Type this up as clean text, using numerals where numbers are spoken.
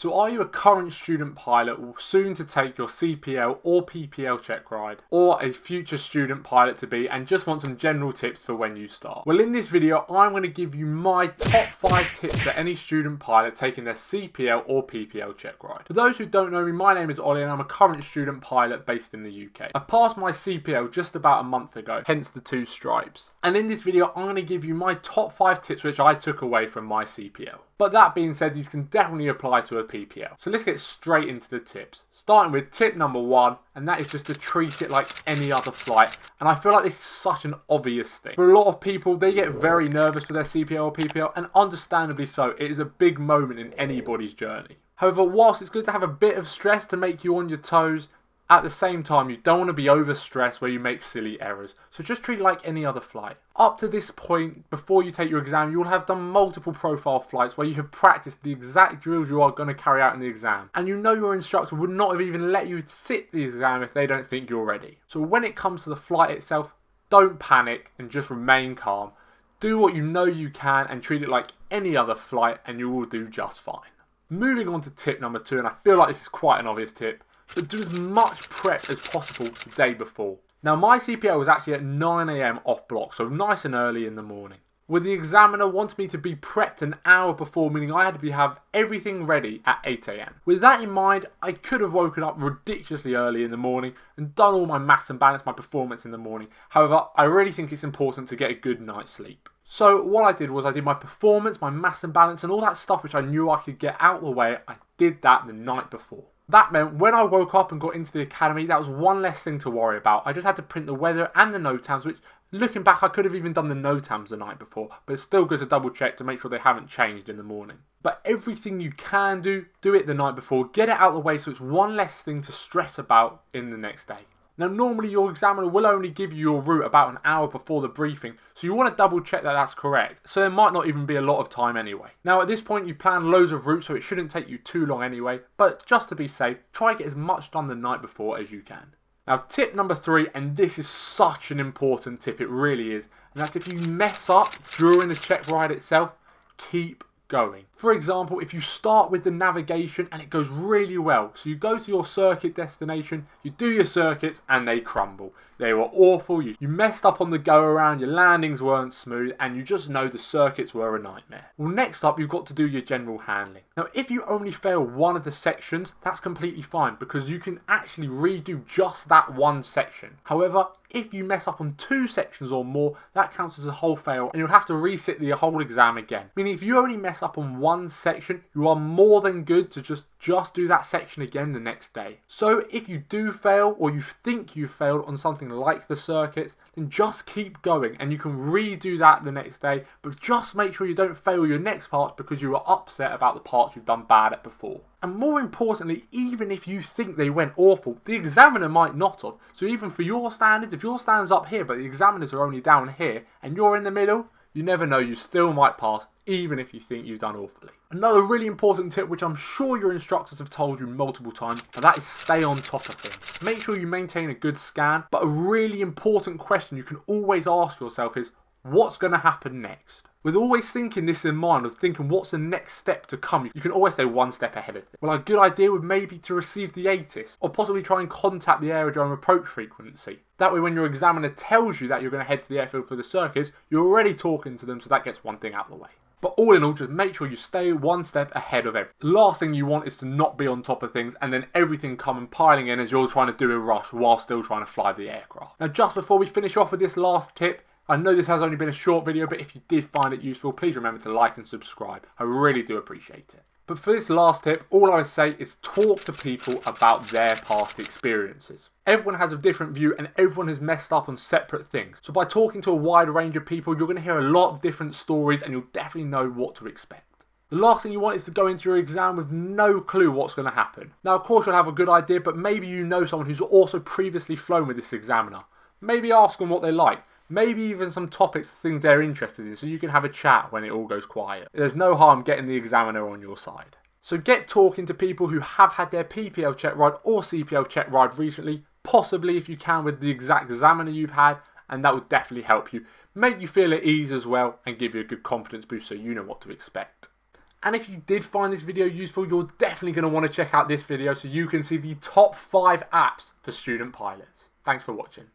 So are you a current student pilot or soon to take your CPL or PPL check ride, or a future student pilot to be and just want some general tips for when you start? Well, in this video I'm going to give you my top 5 tips for any student pilot taking their CPL or PPL check ride. For those who don't know me, my name is Ollie and I'm a current student pilot based in the UK. I passed my CPL just about a month ago, hence the 2 stripes. And in this video I'm going to give you my top 5 tips which I took away from my CPL. But that being said, these can definitely apply to a PPL. So let's get straight into the tips. Starting with tip number 1, and that is just to treat it like any other flight. And I feel like this is such an obvious thing. For a lot of people, they get very nervous for their CPL or PPL, and understandably so. It is a big moment in anybody's journey. However, whilst it's good to have a bit of stress to make you on your toes, at the same time, you don't want to be overstressed where you make silly errors. So just treat it like any other flight. Up to this point, before you take your exam, you will have done multiple profile flights where you have practiced the exact drills you are going to carry out in the exam. And you know your instructor would not have even let you sit the exam if they don't think you're ready. So when it comes to the flight itself, don't panic and just remain calm. Do what you know you can and treat it like any other flight and you will do just fine. Moving on to tip number 2, and I feel like this is quite an obvious tip. But do as much prep as possible the day before. Now my CPL was actually at 9 AM off block, so nice and early in the morning. Where the examiner wanted me to be prepped an hour before, meaning I had to have everything ready at 8 AM. With that in mind, I could have woken up ridiculously early in the morning and done all my maths and balance my performance in the morning. However, I really think it's important to get a good night's sleep. So what I did was I did my performance, my maths and balance and all that stuff which I knew I could get out of the way. I did that the night before. That meant when I woke up and got into the academy, that was one less thing to worry about. I just had to print the weather and the NOTAMs, which looking back I could have even done the NOTAMs the night before, but it's still good to double check to make sure they haven't changed in the morning. But everything you can do it the night before, get it out of the way so it's one less thing to stress about in the next day. Now normally your examiner will only give you your route about an hour before the briefing, so you want to double check that that's correct, so there might not even be a lot of time anyway. Now at this point you've planned loads of routes so it shouldn't take you too long anyway, but just to be safe, try and get as much done the night before as you can. Now tip number 3, and this is such an important tip, it really is, and that's if you mess up during the check ride itself, keep going. For example, if you start with the navigation and it goes really well, so you go to your circuit destination, you do your circuits and they crumble. They were awful, you messed up on the go around, your landings weren't smooth and you just know the circuits were a nightmare. Well, next up you've got to do your general handling. Now if you only fail one of the sections, that's completely fine because you can actually redo just that one section. However, if you mess up on 2 sections or more, that counts as a whole fail and you'll have to resit the whole exam again. Meaning if you only mess up on one section, you are more than good to just do that section again the next day. So if you do fail or you think you failed on something like the circuits, then just keep going and you can redo that the next day, but just make sure you don't fail your next parts because you were upset about the parts you've done bad at before. And more importantly, even if you think they went awful, the examiner might not have. So even for your standards, if your standards up here but the examiners are only down here and you're in the middle, you never know, you still might pass even if you think you've done awfully. Another really important tip which I'm sure your instructors have told you multiple times, and that is stay on top of things. Make sure you maintain a good scan, but a really important question you can always ask yourself is, what's going to happen next? With always thinking this in mind, of thinking what's the next step to come, you can always stay one step ahead of it. Well, a good idea would maybe to receive the ATIS, or possibly try and contact the aerodrome approach frequency. That way when your examiner tells you that you're going to head to the airfield for the circuits, you're already talking to them, so that gets one thing out of the way. But all in all, just make sure you stay one step ahead of everything. The last thing you want is to not be on top of things and then everything come piling in as you're trying to do a rush while still trying to fly the aircraft. Now just before we finish off with this last tip, I know this has only been a short video, but if you did find it useful, please remember to like and subscribe. I really do appreciate it. But for this last tip, all I would say is talk to people about their past experiences. Everyone has a different view and everyone has messed up on separate things. So by talking to a wide range of people, you're going to hear a lot of different stories and you'll definitely know what to expect. The last thing you want is to go into your exam with no clue what's going to happen. Now of course you'll have a good idea, but maybe you know someone who's also previously flown with this examiner. Maybe ask them what they like. Maybe even some topics, things they're interested in, so you can have a chat when it all goes quiet. There's no harm getting the examiner on your side. So get talking to people who have had their PPL check ride or CPL check ride recently, possibly if you can with the exact examiner you've had, and that will definitely help you, make you feel at ease as well, and give you a good confidence boost so you know what to expect. And if you did find this video useful, you're definitely going to want to check out this video so you can see the top 5 apps for student pilots. Thanks for watching.